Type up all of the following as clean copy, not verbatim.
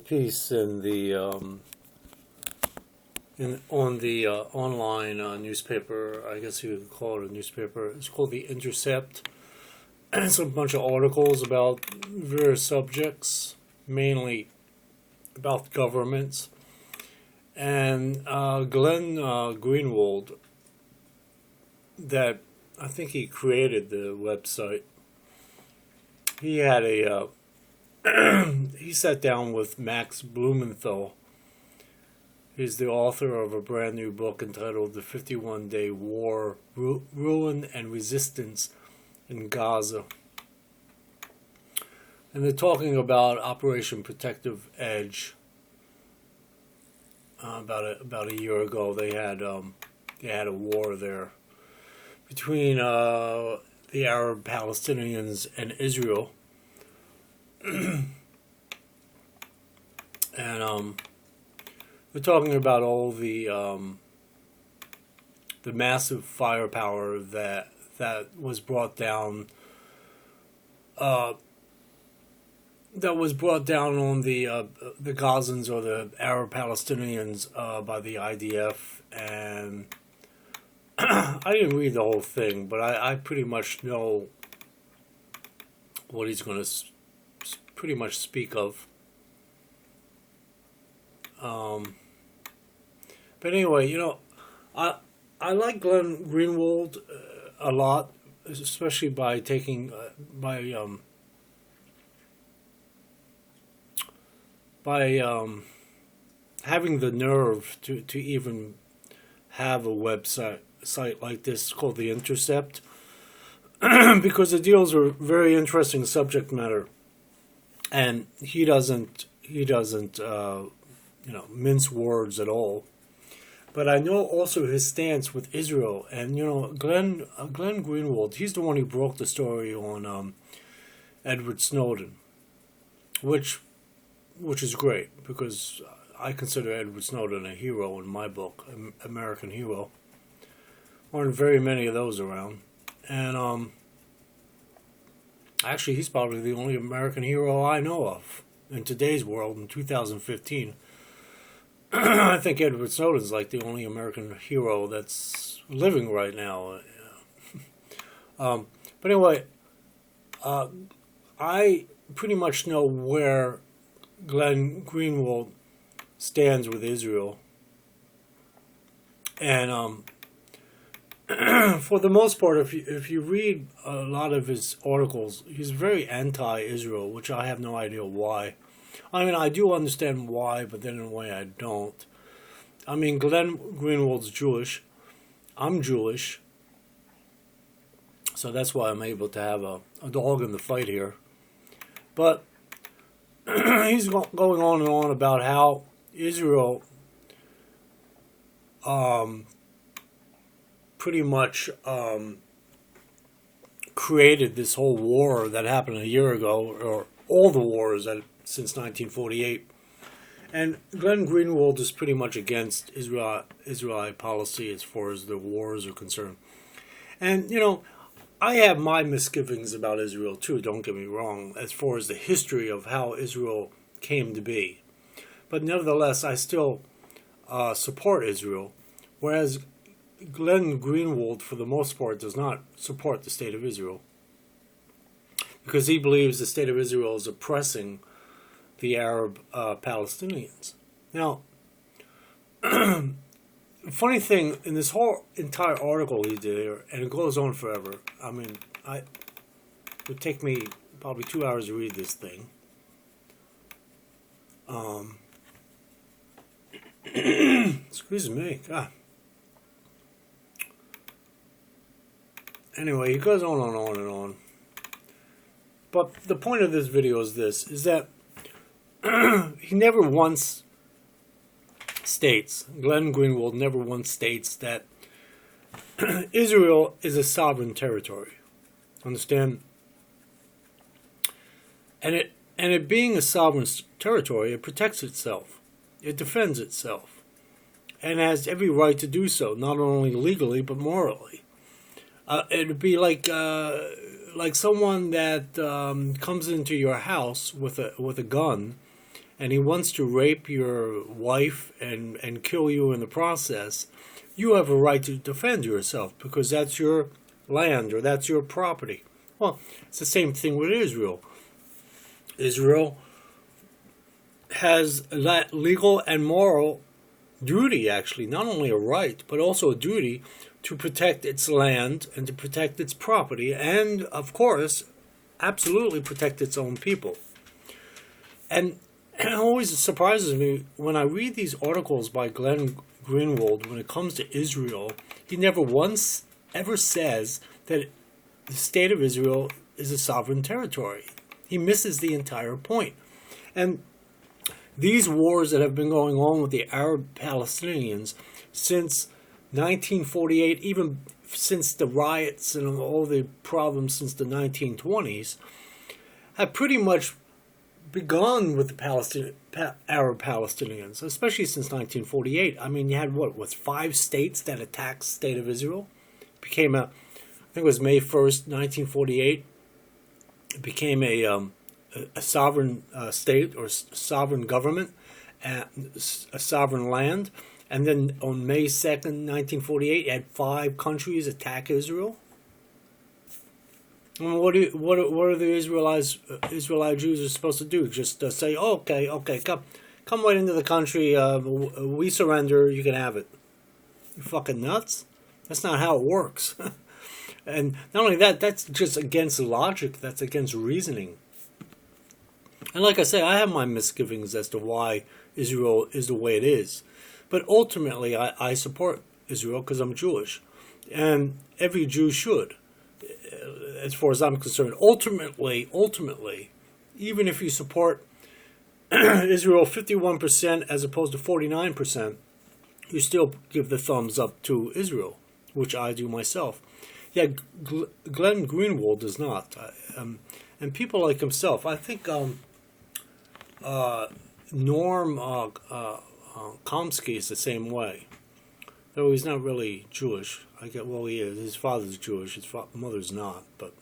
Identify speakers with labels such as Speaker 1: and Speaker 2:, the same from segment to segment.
Speaker 1: Piece in the on the online newspaper. I guess you could call it a newspaper. It's called The Intercept. And it's a bunch of articles about various subjects, mainly about governments. And Glenn Greenwald, that I think he created the website. He had a he sat down with Max Blumenthal. He's the author of a brand new book entitled The 51-Day War, Ruin and Resistance in Gaza. And they're talking about Operation Protective Edge. About a year ago, they had a war there between the Arab Palestinians and Israel. And we're talking about all the massive firepower that was brought down on the Gazans or the Arab Palestinians by the IDF. And I didn't read the whole thing, but I pretty much know what he's going to pretty much speak of. But anyway, I like Glenn Greenwald a lot, especially by taking having the nerve to even have a website like this called The Intercept, because it deals with very interesting subject matter, and he doesn't mince words at all. But I know also his stance with Israel, and Glenn Greenwald, he's the one who broke the story on Edward Snowden, which is great, because I consider Edward Snowden a hero in my book, American hero. Aren't very many of those around, and actually he's probably the only American hero I know of in today's world in 2015. I think Edward Snowden's like the only American hero that's living right now. But anyway, I pretty much know where Glenn Greenwald stands with Israel. And for the most part, if you read a lot of his articles, he's very anti-Israel, which I have no idea why. I mean, I do understand why, but then in a way I don't. I mean, Glenn Greenwald's Jewish. I'm Jewish. So that's why I'm able to have a dog in the fight here. But he's going on and on about how Israel pretty much created this whole war that happened a year ago, or all the wars since 1948. And Glenn Greenwald is pretty much against Israeli policy as far as the wars are concerned. And, I have my misgivings about Israel too, don't get me wrong, as far as the history of how Israel came to be. But nevertheless, I still support Israel, whereas Glenn Greenwald, for the most part, does not support the state of Israel, because he believes the state of Israel is oppressing the Arab Palestinians. Now, funny thing, in this whole entire article he did here, and it goes on forever. I mean, it would take me probably 2 hours to read this thing. Excuse me. God. Anyway, he goes on and on and on. But the point of this video is this, is that he never once states, Glenn Greenwald never once states that Israel is a sovereign territory. Understand? And it being a sovereign territory, it protects itself. It defends itself. And has every right to do so, not only legally, but morally. It'd be like someone that comes into your house with a gun and he wants to rape your wife and kill you in the process, you have a right to defend yourself because that's your land or that's your property. Well, it's the same thing with Israel. Israel has that legal and moral duty, actually, not only a right, but also a duty to protect its land and to protect its property and, of course, absolutely protect its own people. And it always surprises me when I read these articles by Glenn Greenwald when it comes to Israel. He never once ever says that the state of Israel is a sovereign territory. He misses the entire point. And these wars that have been going on with the Arab Palestinians since 1948, even since the riots and all the problems since the 1920s, have pretty much begun with the Arab Palestinians, especially since 1948. I mean, you had what 5 states that attacked the state of Israel? I think it was May 1st, 1948. It became a sovereign state or sovereign government, a sovereign land. And then on May 2nd, 1948, you had 5 countries attack Israel. I mean, what are the Israelite Jews are supposed to do? Just say, oh, okay, come right into the country. We surrender. You can have it. You fucking nuts? That's not how it works. And not only that, that's just against logic. That's against reasoning. And like I say, I have my misgivings as to why Israel is the way it is. But ultimately, I support Israel because I'm Jewish. And every Jew should, as far as I'm concerned. Ultimately, even if you support Israel 51% as opposed to 49%, you still give the thumbs up to Israel, which I do myself. Yeah, Glenn Greenwald does not. And people like himself, I think Norm Chomsky is the same way. Though he's not really Jewish. Well, he is. His father's Jewish. His mother's not. But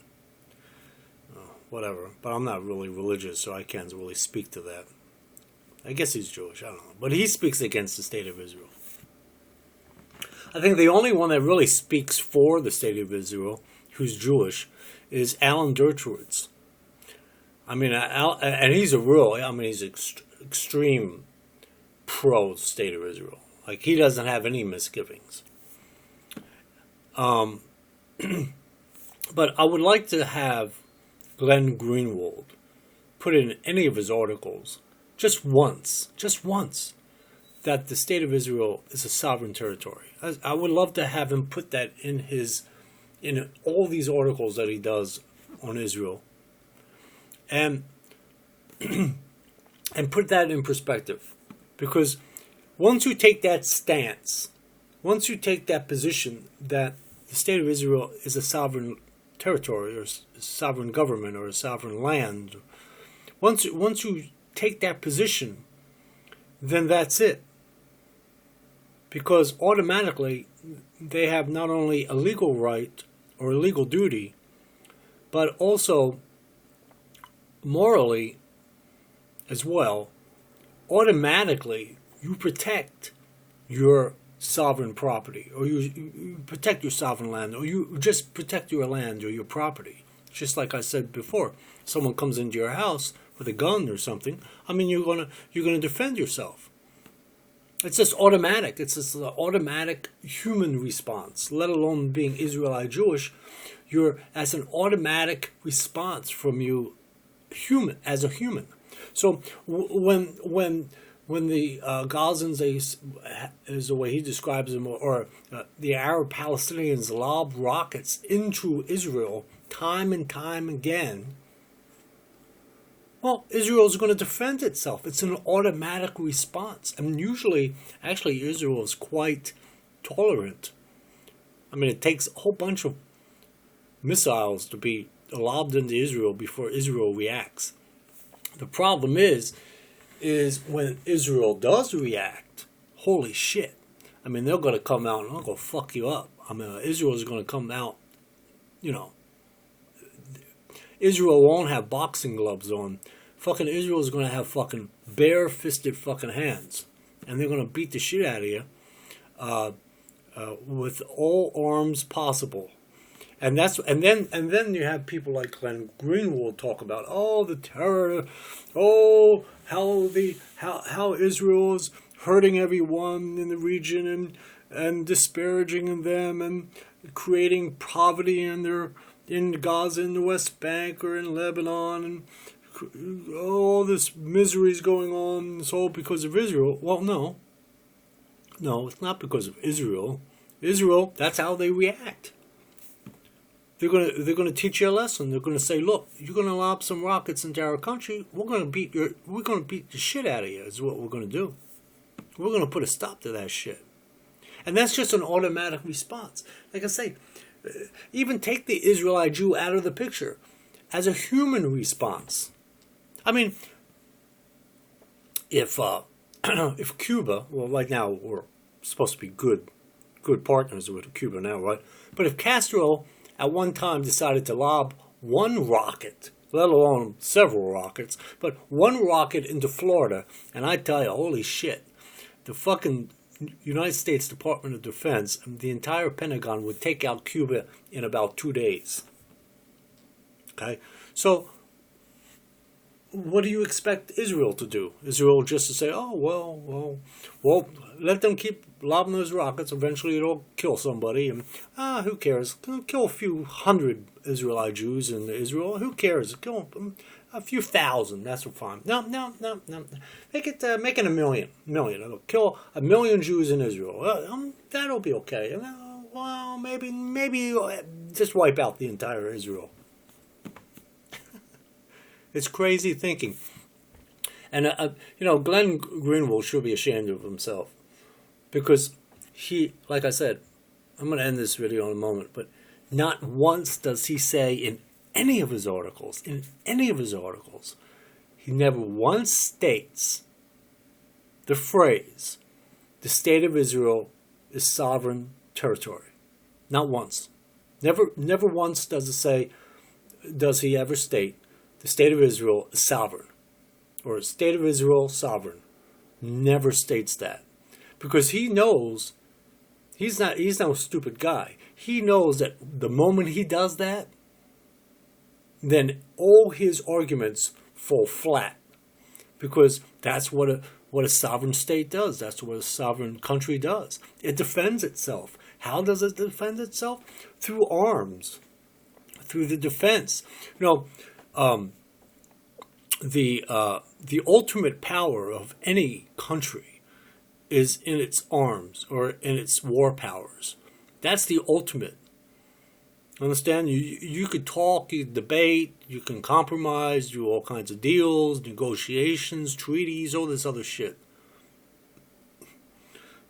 Speaker 1: whatever. But I'm not really religious, so I can't really speak to that. I guess he's Jewish. I don't know. But he speaks against the state of Israel. I think the only one that really speaks for the state of Israel, who's Jewish, is Alan Dershowitz. I mean, and he's he's extreme pro state of Israel. Like, he doesn't have any misgivings. But I would like to have Glenn Greenwald put in any of his articles just once, that the state of Israel is a sovereign territory. I would love to have him put that in all these articles that he does on Israel, and put that in perspective. Because once you take that stance, once you take that position that the state of Israel is a sovereign territory or a sovereign government or a sovereign land, once you take that position, then that's it. Because automatically they have not only a legal right or a legal duty, but also morally as well. Automatically you protect your sovereign property, or you protect your sovereign land, or you just protect your land or your property. Just like I said before, someone comes into your house with a gun or something, I mean, you're gonna defend yourself. It's just automatic. It's just an automatic human response, let alone being Israelite Jewish. As an automatic response from you, as a human. So when the Gazans, is the way he describes them, or the Arab Palestinians lob rockets into Israel time and time again, well, Israel is going to defend itself. It's an automatic response. And usually, actually, Israel is quite tolerant. I mean, it takes a whole bunch of missiles to be lobbed into Israel before Israel reacts. The problem is when Israel does react, holy shit. I mean, they're going to come out and they're going to fuck you up. I mean, Israel is going to come out, Israel won't have boxing gloves on fucking Israel is going to have fucking bare-fisted fucking hands, and they're going to beat the shit out of you with all arms possible. And then you have people like Glenn Greenwald talk about, oh, the terror, oh, how Israel's hurting everyone in the region and disparaging them and creating poverty in Gaza, in the West Bank, or in Lebanon, and all this misery is going on. It's all because of Israel. Well, no, it's not because of Israel. Israel, that's how they react. They're gonna teach you a lesson. They're gonna say, look, you're gonna lob some rockets into our country. We're gonna beat the shit out of you. Is what we're gonna do. We're gonna put a stop to that shit. And that's just an automatic response. Like I say, even take the Israelite Jew out of the picture as a human response. I mean, if Cuba, well, right now we're supposed to be good partners with Cuba now, right? But if Castro at one time decided to lob one rocket, let alone several rockets, but one rocket into Florida, and I tell you, holy shit, the fucking United States Department of Defense and the entire Pentagon would take out Cuba in about 2 days. Okay? So, what do you expect Israel to do? Israel just to say, oh, well, let them keep lobbing those rockets. Eventually it'll kill somebody. And, who cares? Kill a few hundred Israelite Jews in Israel. Who cares? Kill a few thousand. That's fine. No. Make it a million. It'll kill 1 million Jews in Israel. That'll be okay. Well, maybe just wipe out the entire Israel. It's crazy thinking. And, Glenn Greenwald should be ashamed of himself. Because he, like I said, I'm going to end this video in a moment, but not once does he say in any of his articles, he never once states the phrase, the state of Israel is sovereign territory. Not once. Never once does he ever state, the state of Israel is sovereign, or the state of Israel sovereign. Never states that, because he knows he's no stupid guy. He knows that the moment he does that, then all his arguments fall flat, because that's what a sovereign state does. That's what a sovereign country does. It defends itself. How does it defend itself? Through arms, through the defense. The ultimate power of any country is in its arms or in its war powers. That's the ultimate. Understand? You could talk, you could debate, you can compromise, do all kinds of deals, negotiations, treaties, all this other shit.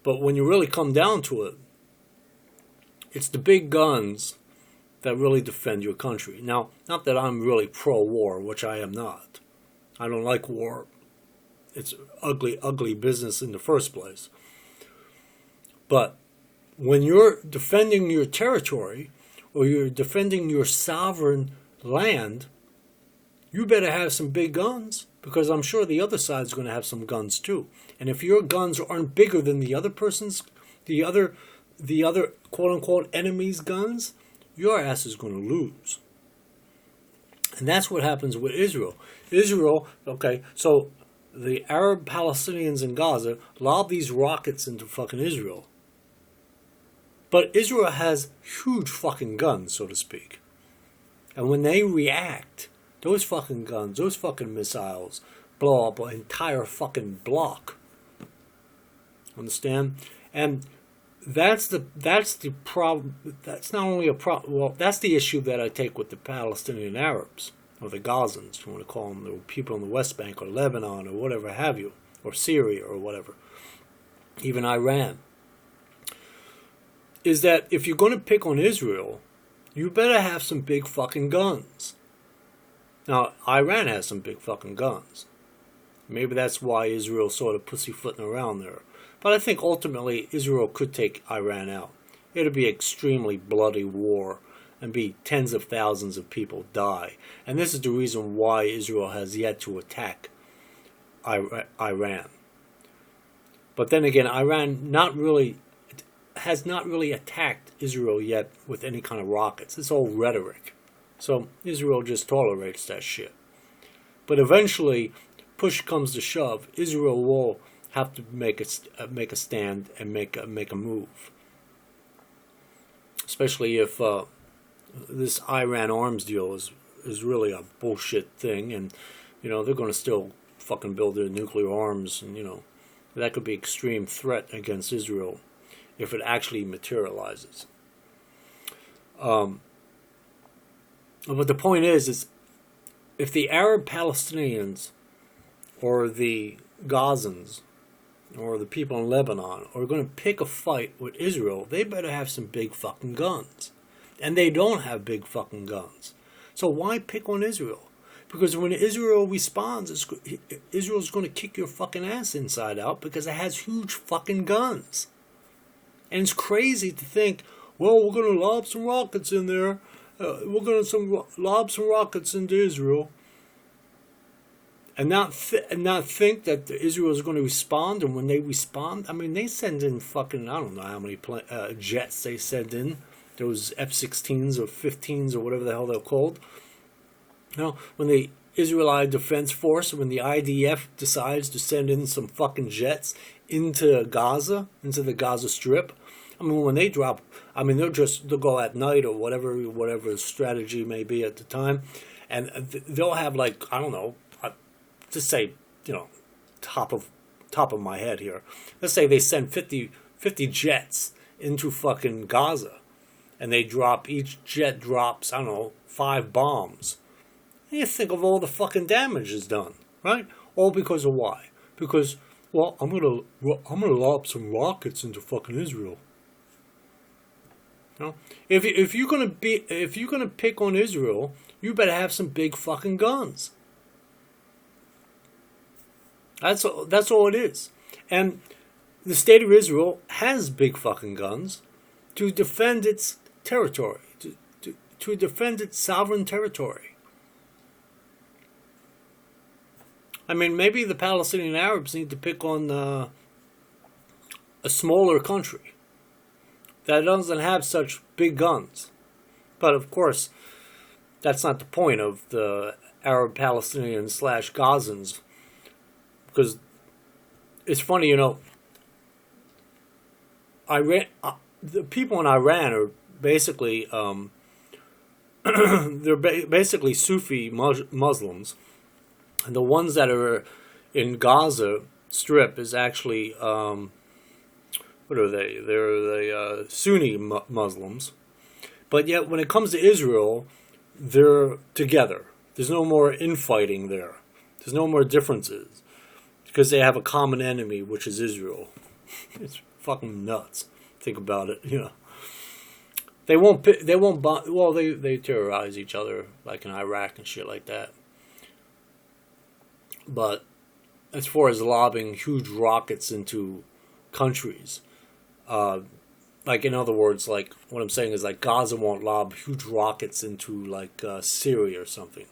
Speaker 1: But when you really come down to it, it's the big guns that really defend your country. Now, not that I'm really pro-war, which I am not. I don't like war. It's ugly, ugly business in the first place. But when you're defending your territory, or you're defending your sovereign land, you better have some big guns, because I'm sure the other side's going to have some guns too. And if your guns aren't bigger than the other person's, the other quote-unquote enemy's guns, your ass is going to lose. And that's what happens with Israel. Israel, okay, so the Arab Palestinians in Gaza lob these rockets into fucking Israel. But Israel has huge fucking guns, so to speak. And when they react, those fucking guns, those fucking missiles, blow up an entire fucking block. Understand? And that's the problem. That's not only a problem. Well, that's the issue that I take with the Palestinian Arabs, or the Gazans, if you want to call them, the people in the West Bank, or Lebanon, or whatever have you, or Syria, or whatever, even Iran, is that if you're going to pick on Israel, you better have some big fucking guns. Now, Iran has some big fucking guns. Maybe that's why Israel's sort of pussyfooting around there. But I think ultimately Israel could take Iran out. It'd be an extremely bloody war, and be tens of thousands of people die. And this is the reason why Israel has yet to attack Iran. But then again, Iran has not really attacked Israel yet with any kind of rockets. It's all rhetoric. So Israel just tolerates that shit. But eventually, push comes to shove, Israel will have to make a stand and make a move. Especially if this Iran arms deal is really a bullshit thing, and they're going to still fucking build their nuclear arms, and that could be an extreme threat against Israel if it actually materializes. But the point is if the Arab Palestinians or the Gazans or the people in Lebanon are going to pick a fight with Israel, they better have some big fucking guns. And they don't have big fucking guns. So why pick on Israel? Because when Israel responds, Israel's going to kick your fucking ass inside out because it has huge fucking guns. And it's crazy to think, well, we're going to lob some rockets in there. We're going to lob some rockets into Israel. And not think that Israel is going to respond. And when they respond, I mean, they send in fucking, I don't know how many jets they send in. Those F-16s or 15s or whatever the hell they're called. When the Israeli Defense Force, when the IDF decides to send in some fucking jets into Gaza, into the Gaza Strip, I mean, when they drop, I mean, they'll go at night or whatever the strategy may be at the time, and they'll have like, I don't know, just say, top of my head here, let's say they send 50 jets into fucking Gaza, and each jet drops, I don't know, 5 bombs. And you think of all the fucking damage is done, right? All because of why? Because, well, I'm gonna lob some rockets into fucking Israel. If you're gonna pick on Israel, you better have some big fucking guns. That's all it is. And the state of Israel has big fucking guns to defend its territory, to defend its sovereign territory. I mean, maybe the Palestinian Arabs need to pick on a smaller country that doesn't have such big guns. But of course, that's not the point of the Arab Palestinian / Gazans. Because it's funny, Iran, the people in Iran are basically, they're basically Sufi Muslims. And the ones that are in Gaza Strip is actually, what are they? They're the Sunni Muslims. But yet when it comes to Israel, they're together. There's no more infighting there. There's no more differences. Because they have a common enemy, which is Israel. It's fucking nuts. Think about it, They they terrorize each other, like in Iraq and shit like that. But as far as lobbing huge rockets into countries, like in other words, like what I'm saying is like Gaza won't lob huge rockets into like Syria or something,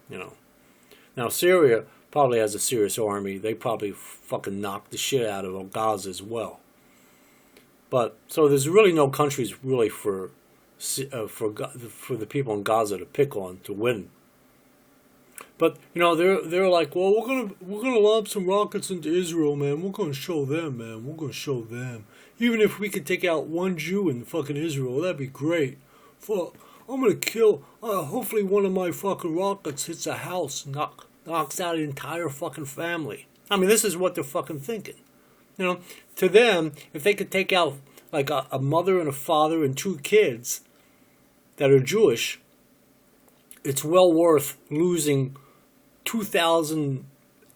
Speaker 1: Now Syria probably has a serious army. They probably fucking knock the shit out of Gaza as well. But so there's really no countries really for the people in Gaza to pick on to win. But they're like, well, we're gonna lob some rockets into Israel, man. We're gonna show them, man. We're gonna show them. Even if we could take out one Jew in fucking Israel, that'd be great. I'm gonna kill. Hopefully, one of my fucking rockets hits a house, knocks out an entire fucking family. I mean, this is what they're fucking thinking. To them, if they could take out like a mother and a father and 2 kids that are Jewish, it's well worth losing 2,000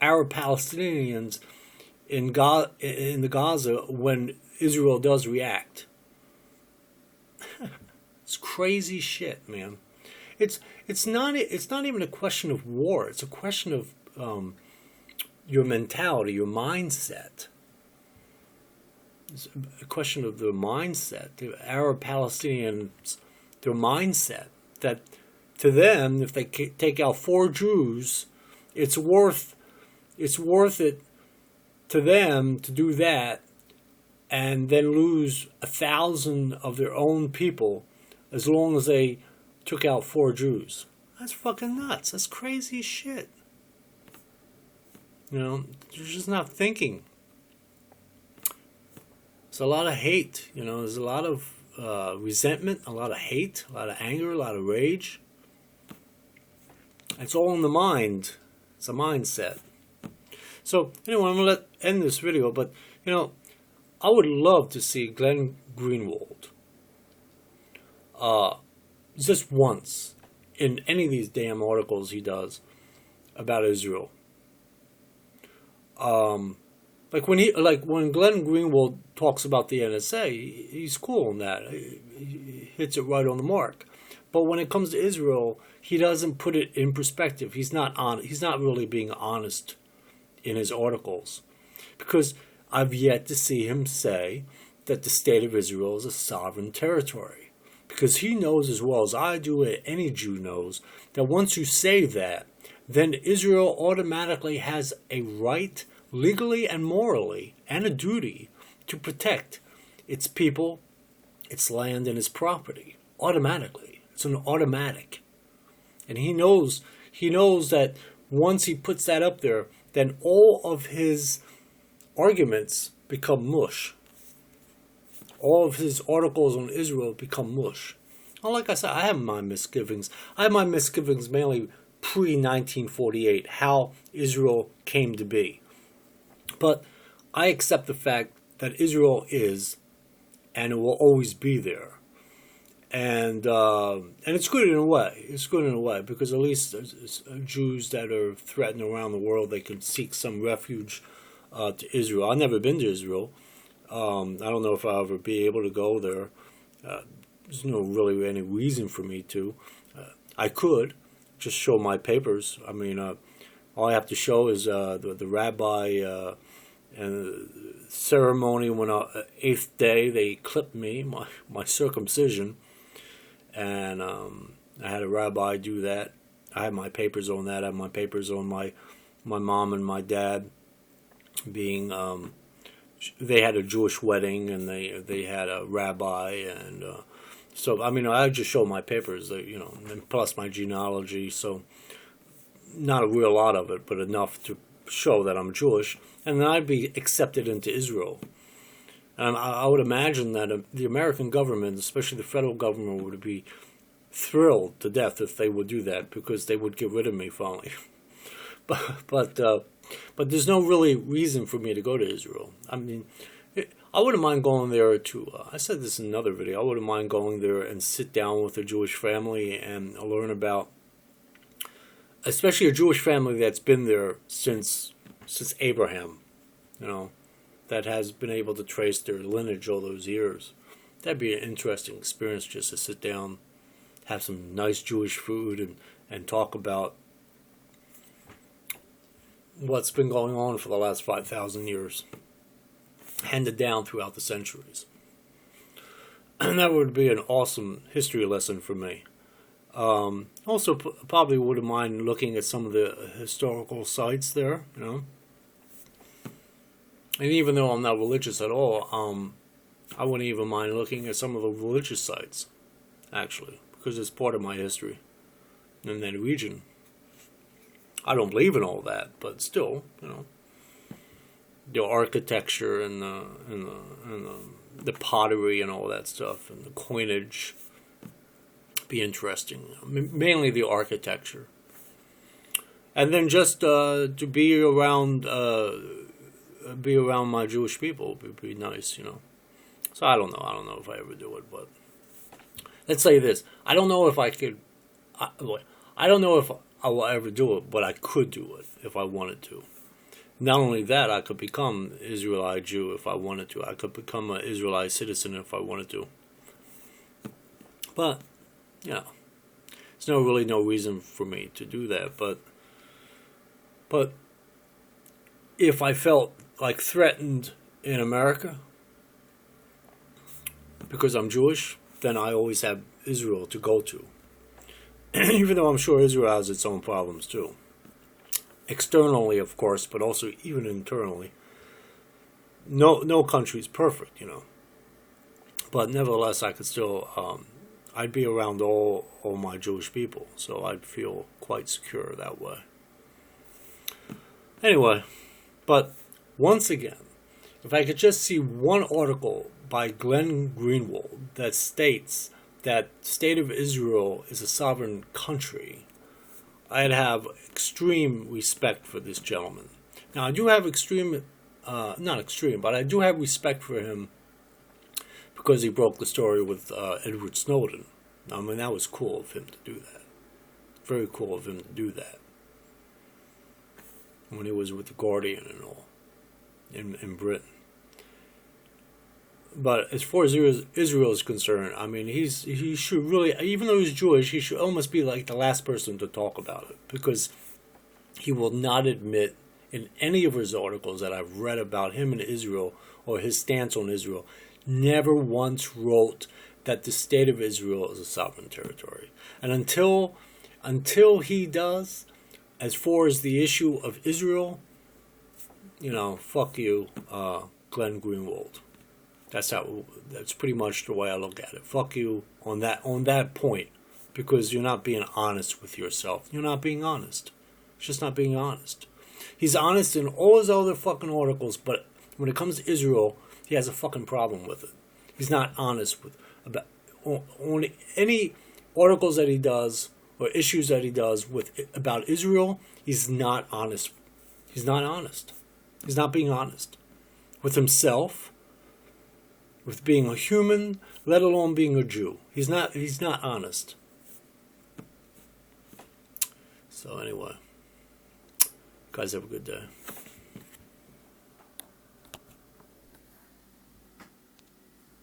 Speaker 1: Arab Palestinians in the Gaza when Israel does react. It's crazy shit, man. It's not even a question of war. It's a question of your mentality, your mindset. It's a question of the mindset. The Arab Palestinians, their mindset, that to them, if they take out 4 Jews, it's worth it to them to do that, and then lose 1,000 of their own people as long as they took out 4 Jews. That's fucking nuts. That's crazy as shit. You know, they're just not thinking. There's a lot of hate. You know, there's a lot of resentment, a lot of hate, a lot of anger, a lot of rage. It's all in the mind. It's a mindset. So, anyway, I'm going to end this video, but, you know, I would love to see Glenn Greenwald just once in any of these damn articles he does about Israel. Like when Glenn Greenwald talks about the NSA, he's cool on that. He hits it right on the mark. But when it comes to Israel, he doesn't put it in perspective. He's not really being honest in his articles, because I've yet to see him say that the state of Israel is a sovereign territory. Because he knows as well as I do, and any Jew knows, that once you say that, then Israel automatically has a right, legally and morally, and a duty to protect its people, its land, and its property. Automatically. It's an automatic. And he knows that once he puts that up there, then all of his arguments become mush. All of his articles on Israel become mush. Well, like I said, I have my misgivings. I have my misgivings mainly pre-1948, how Israel came to be. But I accept the fact that Israel is, and it will always be there. And it's good in a way. It's good in a way, because at least Jews that are threatened around the world, they can seek some refuge to Israel. I've never been to Israel. I don't know if I'll ever be able to go there. There's no really any reason for me to. I could just show my papers. I mean, all I have to show is the rabbi and the ceremony when 8th day they clipped me, my circumcision, and I had a rabbi do that. I had my papers on that. I had my papers on my mom and my dad being. They had a Jewish wedding, and they had a rabbi, and so I mean I just show my papers, you know, and plus my genealogy. So not a real lot of it, but enough to show that I'm Jewish, and then I'd be accepted into Israel. And I would imagine that the American government, especially the federal government, would be thrilled to death if they would do that, because they would get rid of me finally. But there's no really reason for me to go to Israel. I mean, I wouldn't mind going there to, I said this in another video, I wouldn't mind going there and sit down with a Jewish family and learn about, especially a Jewish family that's been there since Abraham, you know, that has been able to trace their lineage all those years. That'd be an interesting experience, just to sit down, have some nice Jewish food, and talk about what's been going on for the last 5,000 years, handed down throughout the centuries. And that would be an awesome history lesson for me. Also, probably wouldn't mind looking at some of the historical sites there, you know. And even though I'm not religious at all, I wouldn't even mind looking at some of the religious sites, actually, because it's part of my history in that region. I don't believe in all that, but still, you know, the architecture and the pottery and all that stuff, and the coinage, be interesting. Mainly the architecture, and then just to be around my Jewish people would be nice, you know. So I don't know if I ever do it, but let's say this: I don't know if I could. I don't know if I will ever do it, but I could do it if I wanted to. Not only that, I could become Israelite Jew if I wanted to. I could become an Israelite citizen if I wanted to. But, you know, there's really no reason for me to do that. But if I felt like threatened in America because I'm Jewish, then I always have Israel to go to. Even though I'm sure Israel has its own problems too. Externally, of course, but also even internally. No country's perfect, you know. But nevertheless, I could still, I'd be around all my Jewish people, so I'd feel quite secure that way. Anyway, but once again, if I could just see one article by Glenn Greenwald that states that the state of Israel is a sovereign country, I'd have extreme respect for this gentleman. Now, I do have not extreme, but I do have respect for him because he broke the story with Edward Snowden. I mean, that was cool of him to do that. Very cool of him to do that. When he was with the Guardian and all in Britain. But as far as Israel is concerned, I mean, he should really, even though he's Jewish, he should almost be like the last person to talk about it, because he will not admit in any of his articles that I've read about him and Israel or his stance on Israel, never once wrote that the state of Israel is a sovereign territory. And until he does, as far as the issue of Israel, you know, fuck you, Glenn Greenwald. That's pretty much the way I look at it. Fuck you on that point, because you're not being honest with yourself. You're not being honest. It's just not being honest. He's honest in all his other fucking articles, but when it comes to Israel, he has a fucking problem with it. He's not honest on any articles that he does or issues that he does about Israel. He's not honest. He's not honest. He's not being honest with himself, with being a human, let alone being a Jew. He's not honest. So anyway, guys, have a good day.